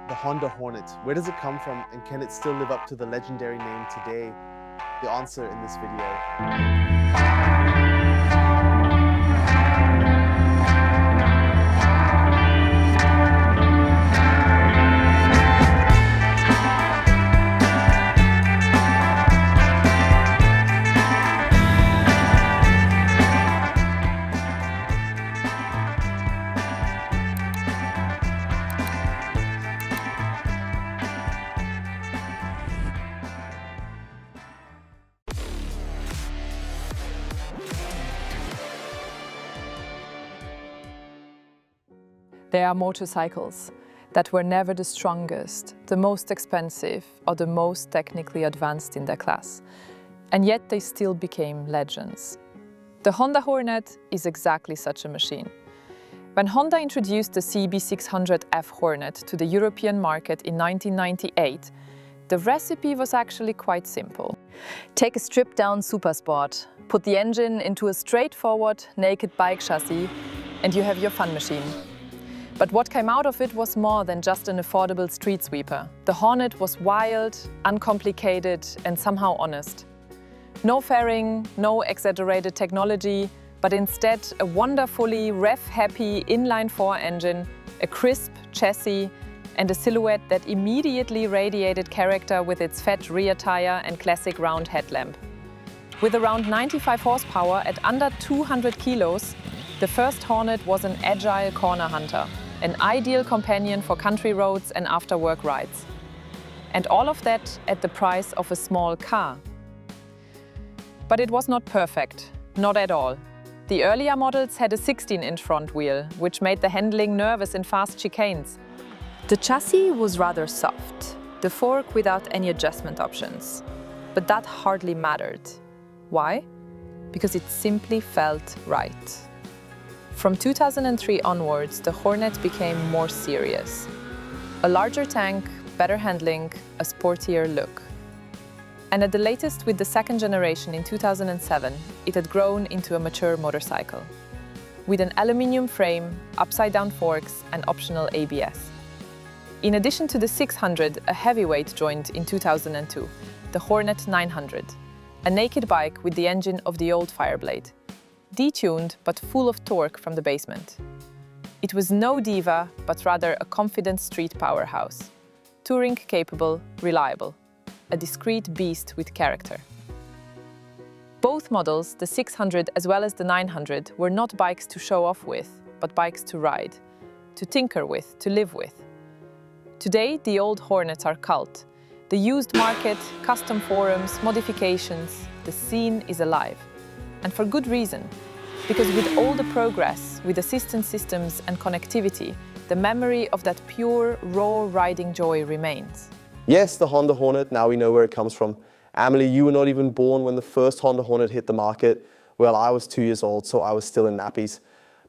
The Honda Hornet. Where does it come from, and can it still live up to the legendary name today? The answer in this video. There are motorcycles that were never the strongest, the most expensive, or the most technically advanced in their class. And yet they still became legends. The Honda Hornet is exactly such a machine. When Honda introduced the CB650 Hornet to the European market in 1998, the recipe was actually quite simple. Take a stripped-down Supersport, put the engine into a straightforward, naked bike chassis, and you have your fun machine. But what came out of it was more than just an affordable street sweeper. The Hornet was wild, uncomplicated, and somehow honest. No fairing, no exaggerated technology, but instead a wonderfully rev-happy inline-4 engine, a crisp chassis, and a silhouette that immediately radiated character with its fat rear tire and classic round headlamp. With around 95 horsepower at under 200 kilos, the first Hornet was an agile corner hunter, an ideal companion for country roads and after-work rides. And all of that at the price of a small car. But it was not perfect, not at all. The earlier models had a 16-inch front wheel, which made the handling nervous in fast chicanes. The chassis was rather soft, the fork without any adjustment options. But that hardly mattered. Why? Because it simply felt right. From 2003 onwards, the Hornet became more serious. A larger tank, better handling, a sportier look. And at the latest with the second generation in 2007, it had grown into a mature motorcycle. With an aluminium frame, upside-down forks and optional ABS. In addition to the 600, a heavyweight joined in 2002, the Hornet 900, a naked bike with the engine of the old Fireblade. Detuned but full of torque from the basement. It was no diva, but rather a confident street powerhouse. Touring capable, reliable. A discreet beast with character. Both models, the 600 as well as the 900, were not bikes to show off with, but bikes to ride, to tinker with, to live with. Today, the old Hornets are cult. The used market, custom forums, modifications, the scene is alive. And for good reason, because with all the progress, with assistance systems and connectivity, the memory of that pure, raw riding joy remains. Yes, the Honda Hornet, now we know where it comes from. Amelie, you were not even born when the first Honda Hornet hit the market. Well, I was 2 years old, so I was still in nappies.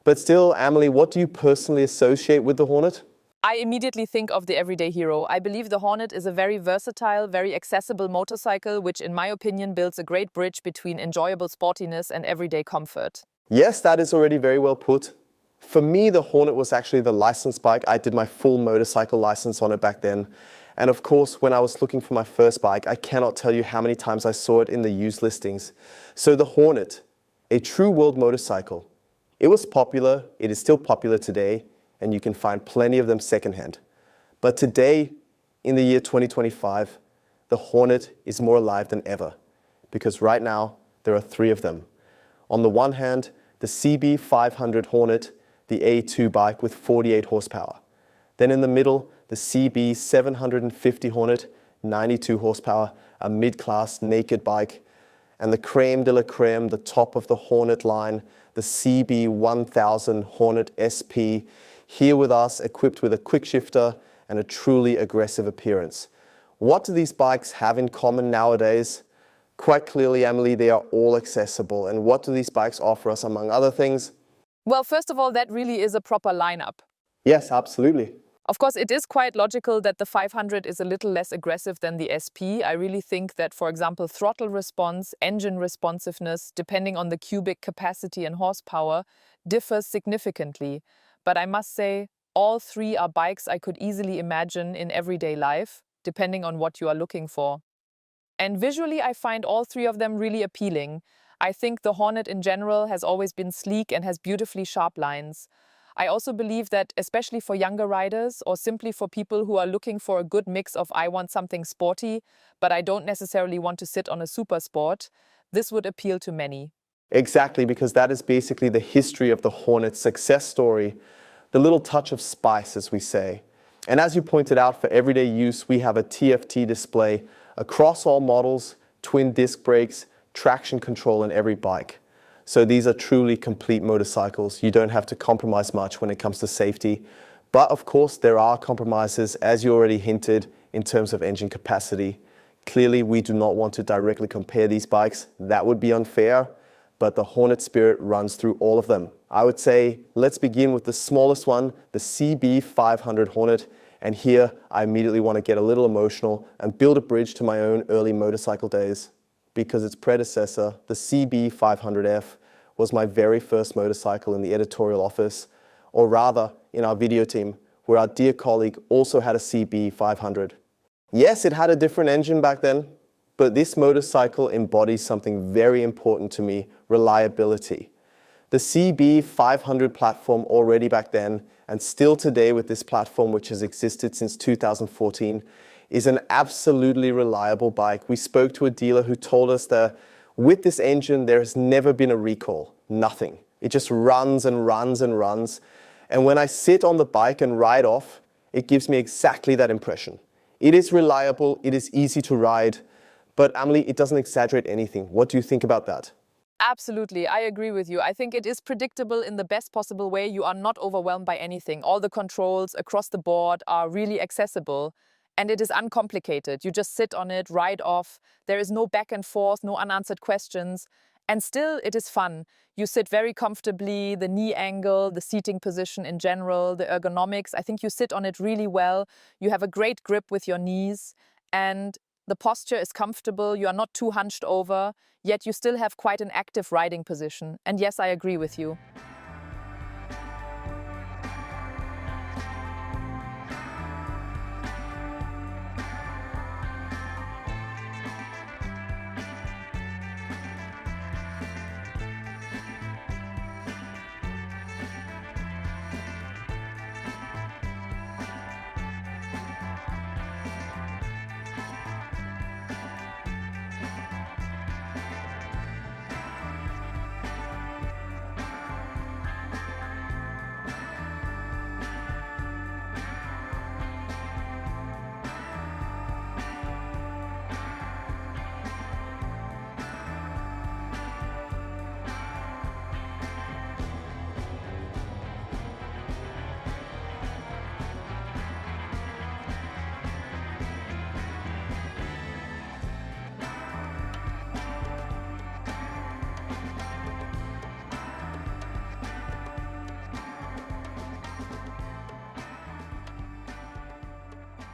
But still, Amelie, what do you personally associate with the Hornet? I immediately think of the everyday hero. I believe the Hornet is a very versatile, very accessible motorcycle, which in my opinion builds a great bridge between enjoyable sportiness and everyday comfort. Yes, that is already very well put. For me, the Hornet was actually the license bike. I did my full motorcycle license on it back then. And of course, when I was looking for my first bike, I cannot tell you how many times I saw it in the used listings. So the Hornet, a true world motorcycle. It was popular, it is still popular today, and you can find plenty of them secondhand. But today, in the year 2025, the Hornet is more alive than ever, because right now, there are three of them. On the one hand, the CB500 Hornet, the A2 bike with 48 horsepower. Then in the middle, the CB750 Hornet, 92 horsepower, a mid-class naked bike. And the creme de la creme, the top of the Hornet line, the CB1000 Hornet SP, here with us, equipped with a quick shifter and a truly aggressive appearance. What do these bikes have in common nowadays? Quite clearly, Amelie, they are all accessible. And what do these bikes offer us, among other things? Well, first of all, that really is a proper lineup. Yes, absolutely. Of course, it is quite logical that the 500 is a little less aggressive than the SP. I really think that, for example, throttle response, engine responsiveness, depending on the cubic capacity and horsepower, differs significantly. But I must say, all three are bikes I could easily imagine in everyday life, depending on what you are looking for. And visually, I find all three of them really appealing. I think the Hornet in general has always been sleek and has beautifully sharp lines. I also believe that, especially for younger riders or simply for people who are looking for a good mix of I want something sporty, but I don't necessarily want to sit on a super sport, this would appeal to many. Exactly, because that is basically the history of the Hornet's success story, the little touch of spice, as we say. And as you pointed out, for everyday use, we have a TFT display across all models, twin disc brakes, traction control in every bike. So these are truly complete motorcycles. You don't have to compromise much when it comes to safety. But of course, there are compromises, as you already hinted, in terms of engine capacity. Clearly, we do not want to directly compare these bikes. That would be unfair. But the Hornet spirit runs through all of them. I would say, let's begin with the smallest one, the CB500 Hornet. And here, I immediately want to get a little emotional and build a bridge to my own early motorcycle days. Because its predecessor, the CB500F, was my very first motorcycle in the editorial office, or rather, in our video team, where our dear colleague also had a CB500. Yes, it had a different engine back then, but this motorcycle embodies something very important to me, reliability. The CB500 platform already back then, and still today with this platform which has existed since 2014, is an absolutely reliable bike. We spoke to a dealer who told us that with this engine there has never been a recall, nothing. It just runs and runs and runs. And when I sit on the bike and ride off, it gives me exactly that impression. It is reliable, it is easy to ride, but Amelie, it doesn't exaggerate anything. What do you think about that? Absolutely, I agree with you. I think it is predictable in the best possible way. You are not overwhelmed by anything. All the controls across the board are really accessible. And it is uncomplicated. You just sit on it, ride off. There is no back and forth, no unanswered questions. And still, it is fun. You sit very comfortably, the knee angle, the seating position in general, the ergonomics. I think you sit on it really well. You have a great grip with your knees. And the posture is comfortable. You are not too hunched over. Yet you still have quite an active riding position. And yes, I agree with you.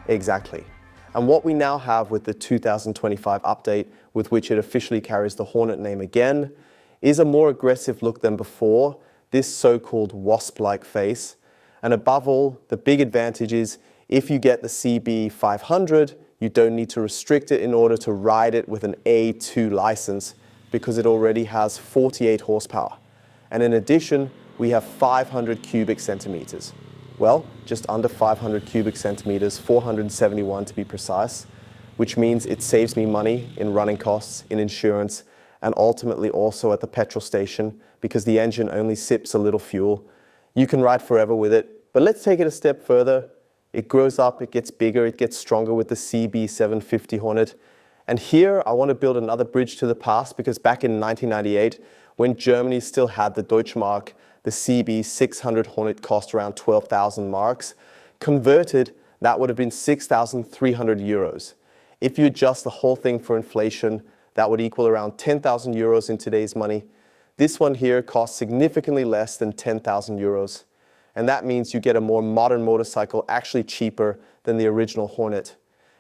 Exactly. And what we now have with the 2025 update, with which it officially carries the Hornet name again, is a more aggressive look than before, this so-called wasp-like face. And above all, the big advantage is if you get the CB500, you don't need to restrict it in order to ride it with an A2 license, because it already has 48 horsepower. And in addition, we have 500 cubic centimeters. Well, just under 500 cubic centimeters, 471 to be precise, which means it saves me money in running costs, in insurance, and ultimately also at the petrol station, because the engine only sips a little fuel. You can ride forever with it, but let's take it a step further. It grows up, it gets bigger, it gets stronger with the CB750 Hornet. And here I want to build another bridge to the past, because back in 1998, when Germany still had the Deutschmark, the CB600 Hornet cost around 12,000 marks. Converted, that would have been 6,300 euros. If you adjust the whole thing for inflation, that would equal around 10,000 euros in today's money. This one here costs significantly less than 10,000 euros. And that means you get a more modern motorcycle actually cheaper than the original Hornet.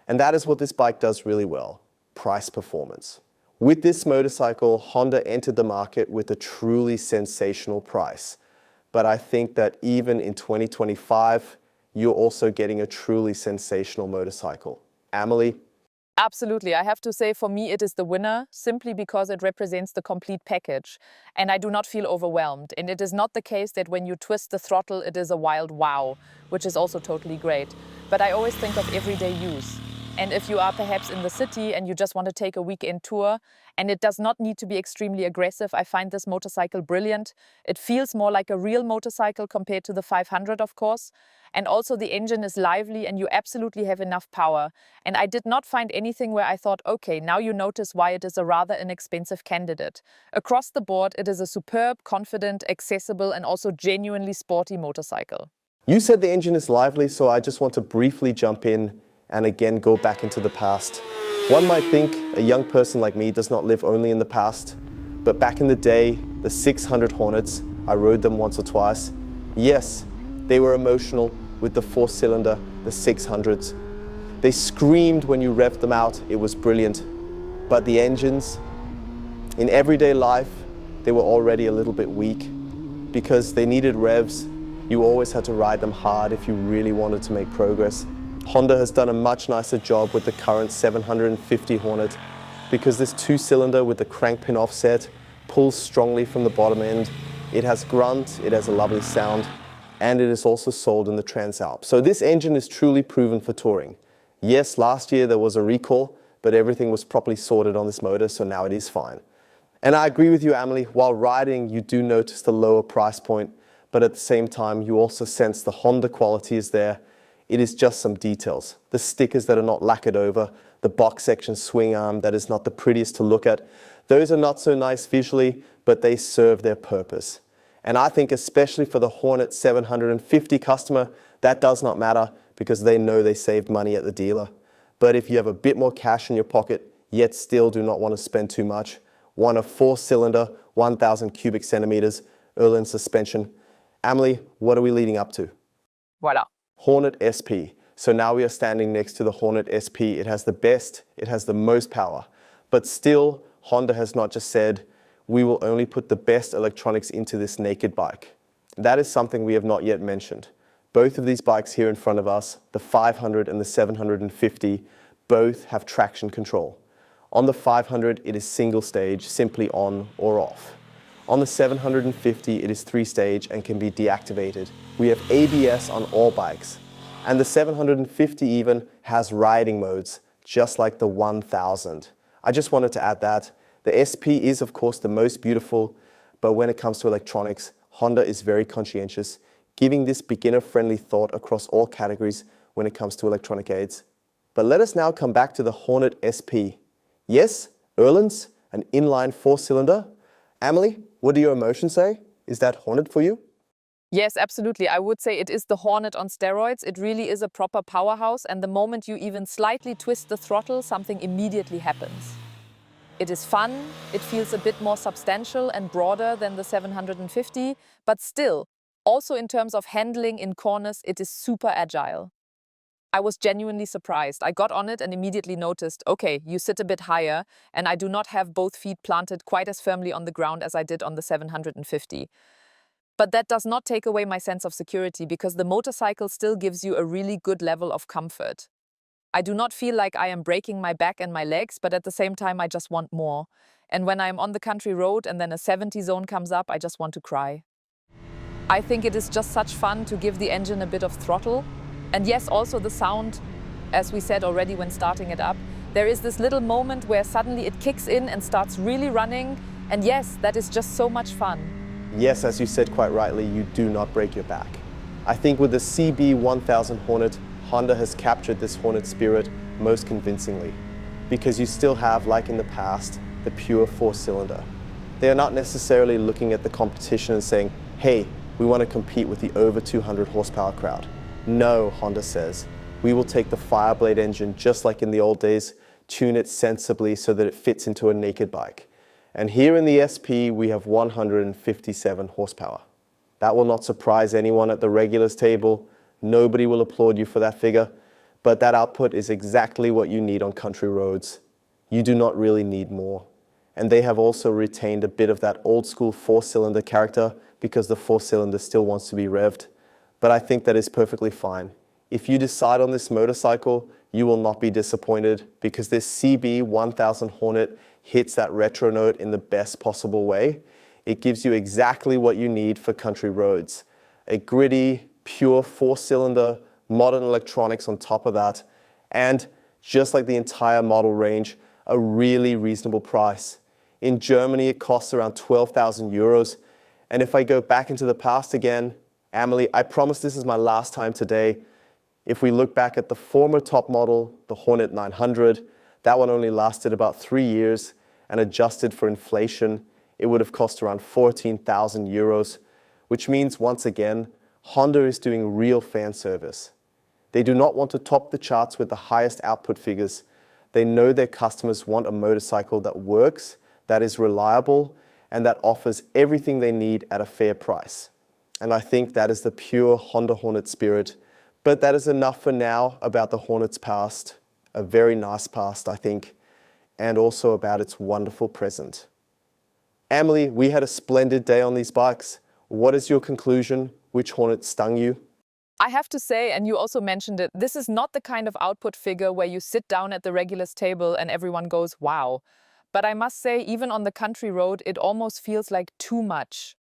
And that is what this bike does really well, price performance. With this motorcycle, Honda entered the market with a truly sensational price. but I think that even in 2025, you're also getting a truly sensational motorcycle. Amelie? Absolutely. I have to say, for me, it is the winner, simply because it represents the complete package. And I do not feel overwhelmed. And it is not the case that when you twist the throttle, it is a wild wow, which is also totally great. But I always think of everyday use. And if you are perhaps in the city and you just want to take a weekend tour, and it does not need to be extremely aggressive, I find this motorcycle brilliant. It feels more like a real motorcycle compared to the 500, of course. And also the engine is lively and you absolutely have enough power. And I did not find anything where I thought, okay, now you notice why it is a rather inexpensive candidate. Across the board, it is a superb, confident, accessible, and also genuinely sporty motorcycle. You said the engine is lively, so I just want to briefly jump in and again go back into the past. One might think a young person like me does not live only in the past, but back in the day, the 600 Hornets, I rode them once or twice. Yes, they were emotional with the 4-cylinder, the 600s. They screamed when you revved them out, it was brilliant. But the engines, in everyday life, they were already a little bit weak because they needed revs. You always had to ride them hard if you really wanted to make progress. Honda has done a much nicer job with the current 750 Hornet because this 2-cylinder with the crank pin offset pulls strongly from the bottom end. It has grunt, it has a lovely sound, and it is also sold in the Transalp. So this engine is truly proven for touring. Yes, last year there was a recall, but everything was properly sorted on this motor, so now it is fine. And I agree with you, Amelie, while riding you do notice the lower price point, but at the same time you also sense the Honda quality is there. It is just some details. The stickers that are not lacquered over, the box section swing arm that is not the prettiest to look at. Those are not so nice visually, but they serve their purpose. And I think especially for the Hornet 750 customer, that does not matter because they know they saved money at the dealer. But if you have a bit more cash in your pocket, yet still do not want to spend too much, want a 4-cylinder, 1,000 cubic centimeters, Öhlins suspension. Amelie, what are we leading up to? Voila. Hornet SP. So now we are standing next to the Hornet SP. It has the best, it has the most power. But still, Honda has not just said, we will only put the best electronics into this naked bike. That is something we have not yet mentioned. Both of these bikes here in front of us, the 500 and the 750, both have traction control. On the 500, it is single stage, simply on or off. On the 750, it is 3-stage and can be deactivated. We have ABS on all bikes. And the 750 even has riding modes, just like the 1000. I just wanted to add that. The SP is, of course, the most beautiful, but when it comes to electronics, Honda is very conscientious, giving this beginner-friendly thought across all categories when it comes to electronic aids. But let us now come back to the Hornet SP. Yes, Öhlins, an inline 4-cylinder. Amelie, what do your emotions say? Is that Hornet for you? Yes, absolutely. I would say it is the Hornet on steroids. It really is a proper powerhouse, and the moment you even slightly twist the throttle, something immediately happens. It is fun, it feels a bit more substantial and broader than the 750, but still, also in terms of handling in corners, it is super agile. I was genuinely surprised. I got on it and immediately noticed, okay, you sit a bit higher, and I do not have both feet planted quite as firmly on the ground as I did on the 750. But that does not take away my sense of security because the motorcycle still gives you a really good level of comfort. I do not feel like I am breaking my back and my legs, but at the same time I just want more. And when I am on the country road and then a 70 zone comes up, I just want to cry. I think it is just such fun to give the engine a bit of throttle. And yes, also the sound, as we said already when starting it up, there is this little moment where suddenly it kicks in and starts really running. And yes, that is just so much fun. Yes, as you said quite rightly, you do not break your back. I think with the CB1000 Hornet, Honda has captured this Hornet spirit most convincingly because you still have, like in the past, the pure 4-cylinder. They are not necessarily looking at the competition and saying, hey, we want to compete with the over 200 horsepower crowd. No, Honda says, we will take the Fireblade engine just like in the old days, tune it sensibly so that it fits into a naked bike. And here in the SP, we have 157 horsepower. That will not surprise anyone at the regulars table. Nobody will applaud you for that figure, but that output is exactly what you need on country roads. You do not really need more. And they have also retained a bit of that old school 4-cylinder character because the 4-cylinder still wants to be revved. But I think that is perfectly fine. If you decide on this motorcycle, you will not be disappointed because this CB1000 Hornet hits that retro note in the best possible way. It gives you exactly what you need for country roads. A gritty, pure 4-cylinder, modern electronics on top of that, and just like the entire model range, a really reasonable price. In Germany, it costs around 12,000 euros. And if I go back into the past again, Amelie, I promise this is my last time today. If we look back at the former top model, the Hornet 900, that one only lasted about 3 years, and adjusted for inflation, it would have cost around 14,000 euros, which means, once again, Honda is doing real fan service. They do not want to top the charts with the highest output figures. They know their customers want a motorcycle that works, that is reliable, and that offers everything they need at a fair price. And I think that is the pure Honda Hornet spirit. But that is enough for now about the Hornet's past, a very nice past, I think, and also about its wonderful present. Amelie, we had a splendid day on these bikes. What is your conclusion? Which Hornet stung you? I have to say, and you also mentioned it, this is not the kind of output figure where you sit down at the regulars table and everyone goes, wow. But I must say, even on the country road, it almost feels like too much.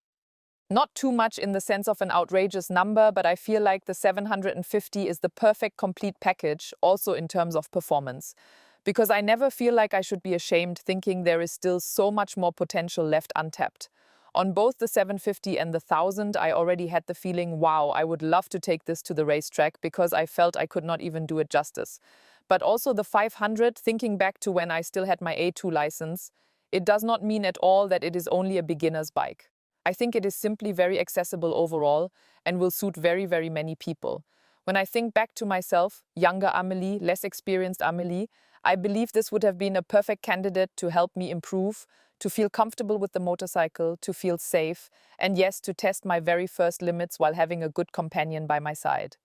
Not too much in the sense of an outrageous number, but I feel like the 750 is the perfect complete package, also in terms of performance. Because I never feel like I should be ashamed thinking there is still so much more potential left untapped. On both the 750 and the 1000, I already had the feeling, wow, I would love to take this to the racetrack because I felt I could not even do it justice. But also the 500, thinking back to when I still had my A2 license, it does not mean at all that it is only a beginner's bike. I think it is simply very accessible overall and will suit very, very many people. When I think back to myself, younger Amelie, less experienced Amelie, I believe this would have been a perfect candidate to help me improve, to feel comfortable with the motorcycle, to feel safe, and yes, to test my very first limits while having a good companion by my side.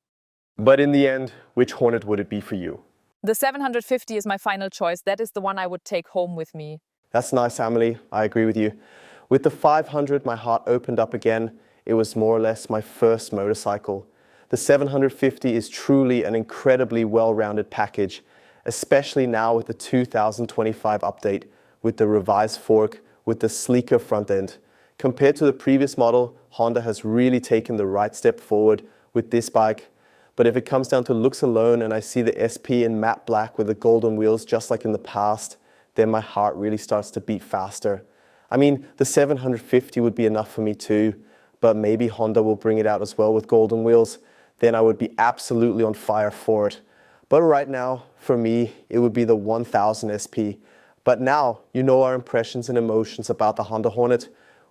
But in the end, which Hornet would it be for you? The 750 is my final choice. That is the one I would take home with me. That's nice, Amelie. I agree with you. With the 500, my heart opened up again. It was more or less my first motorcycle. The 750 is truly an incredibly well-rounded package, especially now with the 2025 update, with the revised fork, with the sleeker front end. Compared to the previous model, Honda has really taken the right step forward with this bike. But if it comes down to looks alone and I see the SP in matte black with the golden wheels just like in the past, then my heart really starts to beat faster. I mean, the 750 would be enough for me too, but maybe Honda will bring it out as well with golden wheels. Then I would be absolutely on fire for it. But right now, for me, it would be the 1000 SP. But now, you know our impressions and emotions about the Honda Hornet.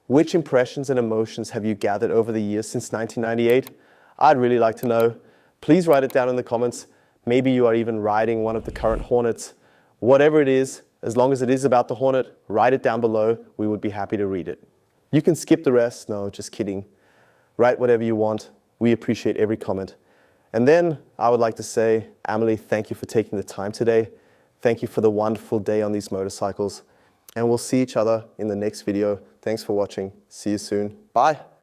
Which impressions and emotions have you gathered over the years since 1998? I'd really like to know. Please write it down in the comments. Maybe you are even riding one of the current Hornets. Whatever it is, as long as it is about the Hornet, write it down below. We would be happy to read it. You can skip the rest. No, just kidding. Write whatever you want. We appreciate every comment. And then I would like to say, Amelie, thank you for taking the time today. Thank you for the wonderful day on these motorcycles. And we'll see each other in the next video. Thanks for watching. See you soon. Bye.